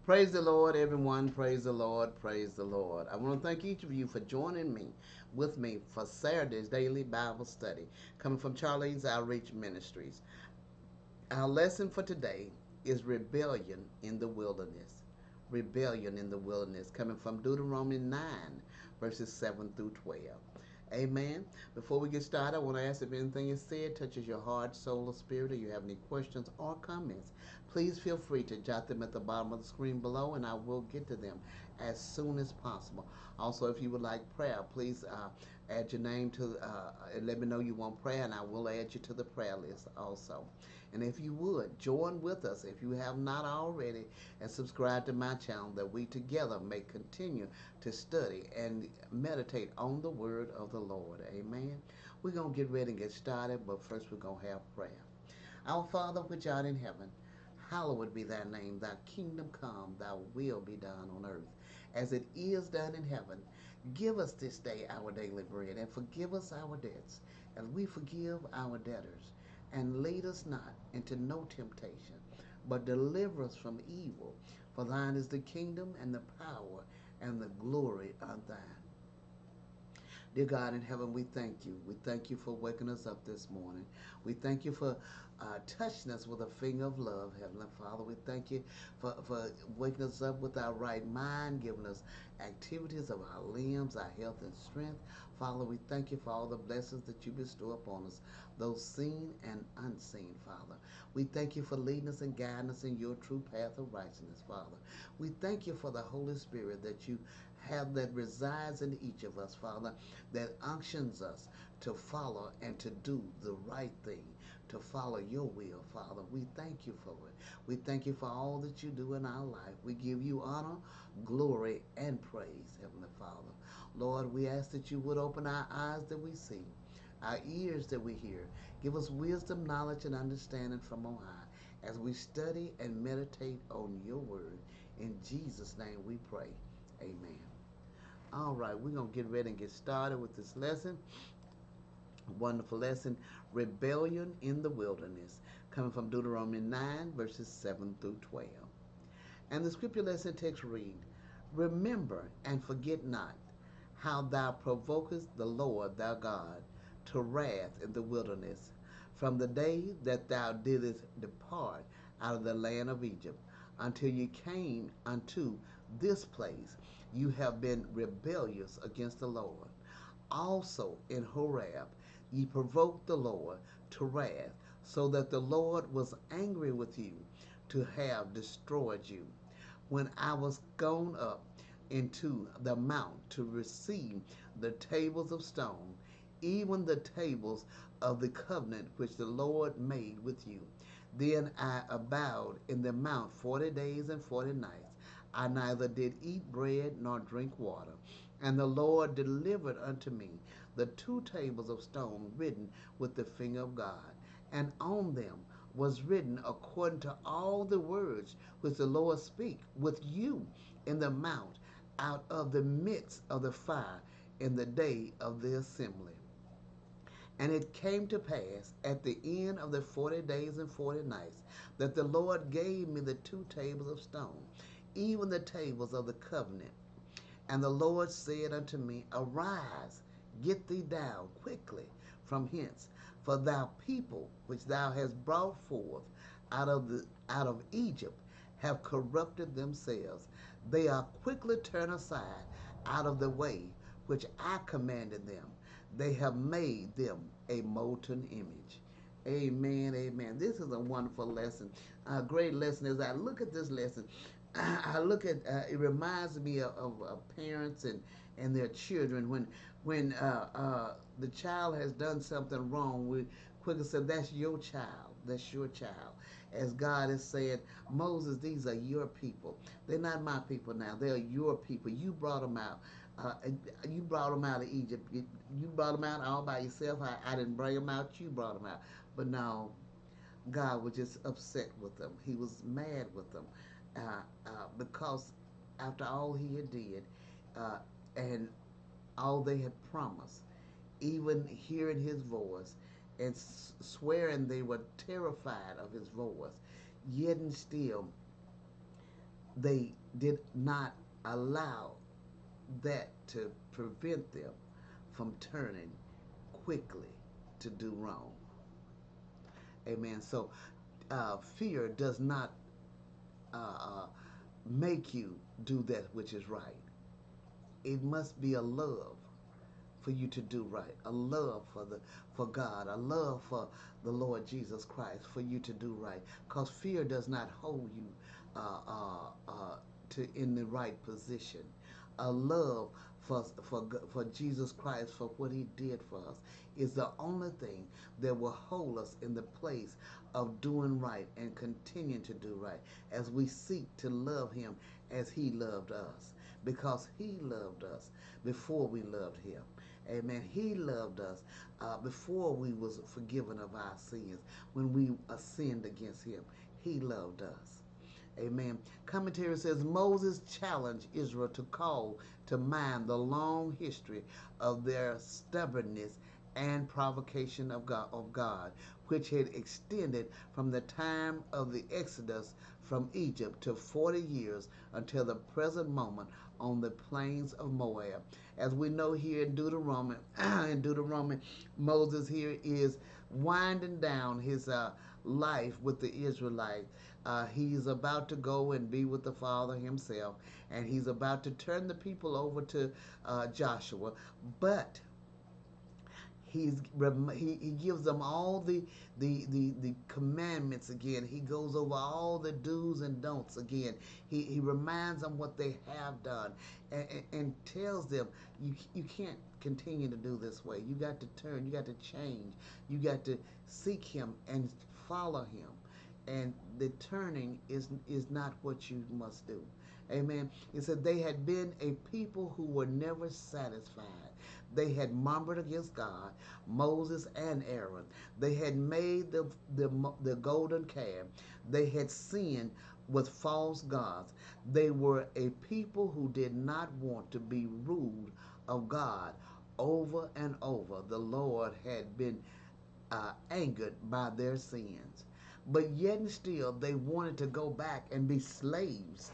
Praise the Lord, everyone. Praise the Lord. Praise the Lord. I want to thank each of you for joining me with me for Saturday's daily Bible study coming from Charlene's Outreach Ministries. Our lesson for today is rebellion in the wilderness. Rebellion in the wilderness coming from Deuteronomy 9, verses 7 through 12. Amen. Before we get started, I want to ask if anything is said touches your heart, soul, or spirit, or you have any questions or comments. Please feel free to jot them at the bottom of the screen below, and I will get to them as soon as possible. Also, if you would like prayer, please add your name to and let me know you want prayer, and I will add you to the prayer list also. And if you would, join with us if you have not already and subscribe to my channel that we together may continue to study and meditate on the word of the Lord. Amen. We're going to get ready and get started, but first we're going to have prayer. Our Father which art in heaven, hallowed be thy name. Thy kingdom come, thy will be done on earth as it is done in heaven. Give us this day our daily bread, and forgive us our debts, as we forgive our debtors. And lead us not into no temptation, but deliver us from evil. For thine is the kingdom and the power and the glory of thine. Dear God in heaven, we thank you. We thank you for waking us up this morning. We thank you for touching us with a finger of love, Heavenly Father. We thank you for waking us up with our right mind, giving us activities of our limbs, our health and strength. Father, we thank you for all the blessings that you bestow upon us, those seen and unseen, Father. We thank you for leading us and guiding us in your true path of righteousness, Father. We thank you for the Holy Spirit that you have that resides in each of us, Father, that unctions us to follow and to do the right thing, to follow your will, Father. We thank you for it. We thank you for all that you do in our life. We give you honor, glory, and praise, Heavenly Father. Lord, we ask that you would open our eyes that we see, our ears that we hear. Give us wisdom, knowledge, and understanding from on high as we study and meditate on your word. In Jesus' name we pray. Amen. All right, we're going to get ready and get started with this lesson. Wonderful lesson, Rebellion in the Wilderness, coming from Deuteronomy 9, verses 7 through 12. And the scripture lesson text read, Remember and forget not how thou provokest the Lord thy God to wrath in the wilderness, from the day that thou didst depart out of the land of Egypt, until you came unto this place. You have been rebellious against the Lord. Also in Horeb ye provoked the Lord to wrath, so that the Lord was angry with you to have destroyed you. When I was gone up into the mount to receive the tables of stone, even the tables of the covenant which the Lord made with you. Then I abode in the mount 40 days and 40 nights. I neither did eat bread nor drink water. And the Lord delivered unto me the two tables of stone written with the finger of God, and on them was written according to all the words which the Lord spake with you in the mount out of the midst of the fire in the day of the assembly. And it came to pass at the end of the 40 days and 40 nights that the Lord gave me the two tables of stone, even the tables of the covenant. And the Lord said unto me, Arise, get thee down quickly from hence, for thou people which thou hast brought forth out of Egypt have corrupted themselves. They are quickly turned aside out of the way which I commanded them. They have made them a molten image. Amen, amen. This is a wonderful lesson, a great lesson. As I look at this lesson, I look at it reminds me of parents and their children when the child has done something wrong. We quickly say, "That's your child. That's your child." As God has said, Moses, these are your people. They're not my people now. They are your people. You brought them out. Uh, you brought them out of Egypt. You brought them out all by yourself. I didn't bring them out. You brought them out. But now God was just upset with them. He was mad with them because after all he had did uh, and all they had promised, even hearing his voice and swearing they were terrified of his voice, yet and still they did not allow that to prevent them from turning quickly to do wrong. Amen. So fear does not make you do that which is right. It must be a love for you to do right, a love for God, a love for the Lord Jesus Christ for you to do right. Because fear does not hold you uh, uh, uh, to in the right position. A love for Jesus Christ for what He did for us is the only thing that will hold us in the place of doing right and continuing to do right as we seek to love Him as He loved us, because He loved us before we loved Him. Amen. He loved us before we was forgiven of our sins. When we sinned against Him, He loved us. Amen. Commentary says Moses challenged Israel to call to mind the long history of their stubbornness and provocation of God, which had extended from the time of the Exodus from Egypt to 40 years until the present moment on the plains of Moab. As we know here in Deuteronomy, Moses here is winding down his life with the Israelites. He's about to go and be with the Father himself, and he's about to turn the people over to Joshua. But he gives them all the commandments again. He goes over all the do's and don'ts again. He reminds them what they have done, and tells them you can't continue to do this way. You got to turn. You got to change. You got to seek Him and follow Him. And the turning is not what you must do. Amen. It said they had been a people who were never satisfied. They had murmured against God, Moses and Aaron. They had made the golden calf. They had sinned with false gods. They were a people who did not want to be ruled of God. Over and over, the Lord had been angered by their sins. But yet and still, they wanted to go back and be slaves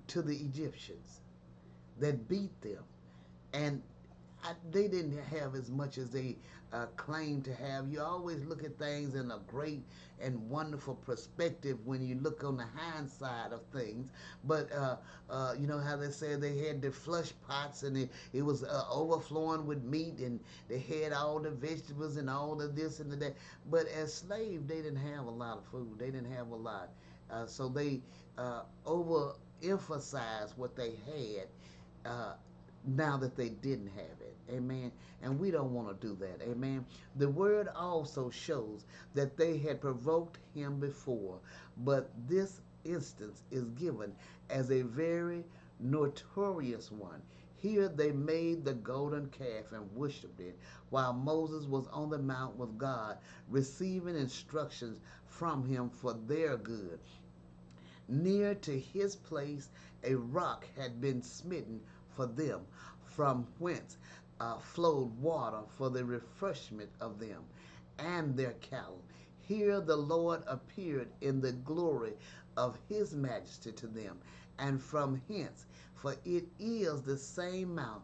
to the Egyptians that beat them. And they didn't have as much as they claim to have. You always look at things in a great and wonderful perspective when you look on the hindsight of things. But you know how they say they had the flush pots, and it was overflowing with meat, and they had all the vegetables and all of this and that. But as slaves, they didn't have a lot of food. They didn't have a lot. So they overemphasized what they had. Now that they didn't have it. Amen. And we don't want to do that. Amen. The word also shows that they had provoked him before, but this instance is given as a very notorious one. Here they made the golden calf and worshipped it, while Moses was on the mount with God, receiving instructions from him for their good. Near to his place a rock had been smitten for them, from whence flowed water for the refreshment of them and their cattle. Here the Lord appeared in the glory of his majesty to them, and from hence, for it is the same mount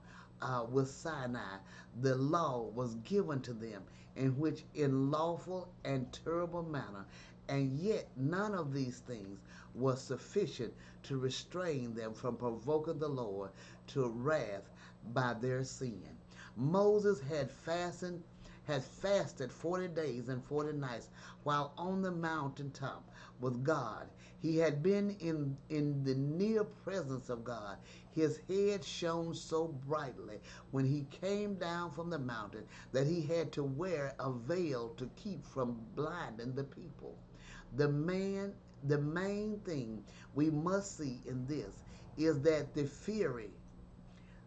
with Sinai, the law was given to them, in which in lawful and terrible manner, and yet none of these things was sufficient to restrain them from provoking the Lord to wrath by their sin. Moses had fasted 40 days and 40 nights while on the mountaintop with God. He had been in the near presence of God. His head shone so brightly when he came down from the mountain that he had to wear a veil to keep from blinding the people. The main thing we must see in this is that the fiery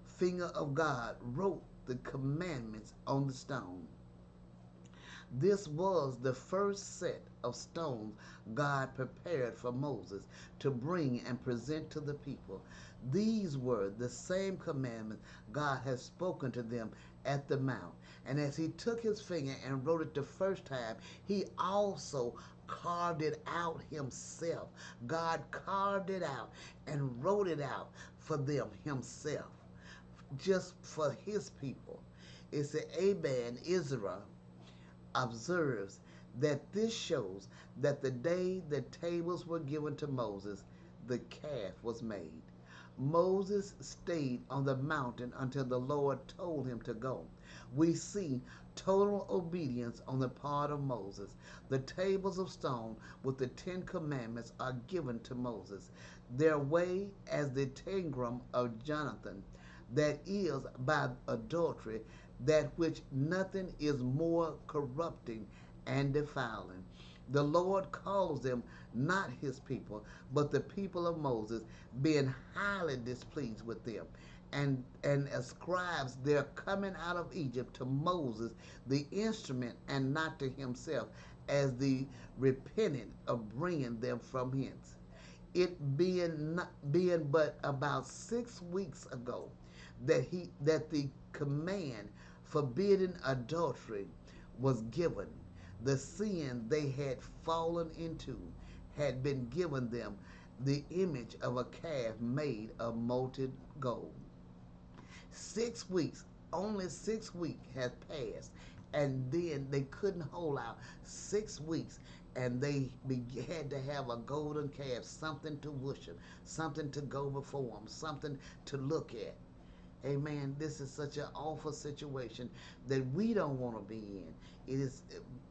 finger of God wrote the commandments on the stone. This was the first set of stones God prepared for Moses to bring and present to the people. These were the same commandments God had spoken to them at the mount. And as he took his finger and wrote it the first time, he also carved it out himself. God carved it out and wrote it out for them himself, just for his people. It said, Aban, Israel, observes that this shows that the day the tables were given to Moses, the calf was made. Moses stayed on the mountain until the Lord told him to go. We see total obedience on the part of Moses. The tables of stone with the 10 commandments are given to Moses. Their way as the tangram of Jonathan, that is by adultery, that which nothing is more corrupting and defiling. The Lord calls them not his people, but the people of Moses, being highly displeased with them, and ascribes their coming out of Egypt to Moses, the instrument, and not to himself, as the repentant of bringing them from hence. It being but about 6 weeks ago that the command forbidding adultery was given. The sin they had fallen into had been given them, the image of a calf made of molten gold. 6 weeks, only 6 weeks had passed, and then they couldn't hold out 6 weeks, and they had to have a golden calf, something to worship, something to go before them, something to look at. Amen. This is such an awful situation that we don't want to be in. It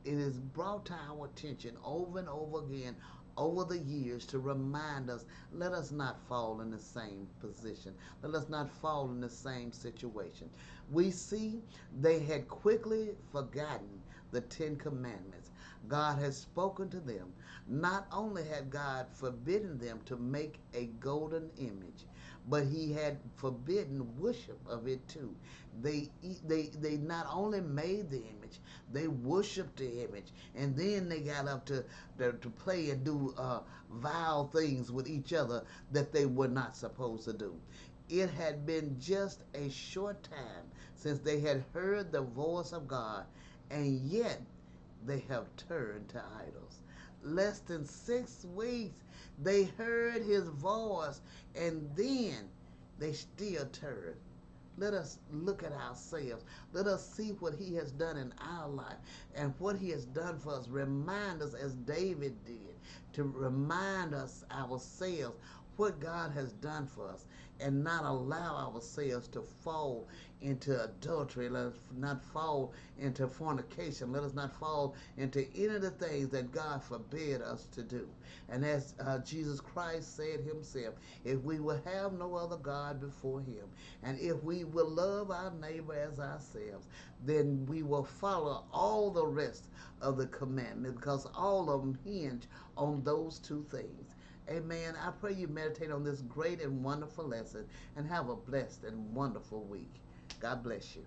is brought to our attention over and over again over the years to remind us, let us not fall in the same position. Let us not fall in the same situation. We see they had quickly forgotten the 10 commandments. God has spoken to them. Not only had God forbidden them to make a golden image, but he had forbidden worship of it too. They not only made the image, they worshipped the image, and then they got up to play and do vile things with each other that they were not supposed to do. It had been just a short time since they had heard the voice of God, and yet they have turned to idols. Less than 6 weeks, they heard his voice, and then they still turned. Let us look at ourselves. Let us see what he has done in our life and what he has done for us. Remind us, as David did, to remind us ourselves what God has done for us, and not allow ourselves to fall into adultery. Let us not fall into fornication. Let us not fall into any of the things that God forbid us to do. And as Jesus Christ said himself, if we will have no other God before him, and if we will love our neighbor as ourselves, then we will follow all the rest of the commandments, because all of them hinge on those two things. Amen. I pray you meditate on this great and wonderful lesson and have a blessed and wonderful week. God bless you.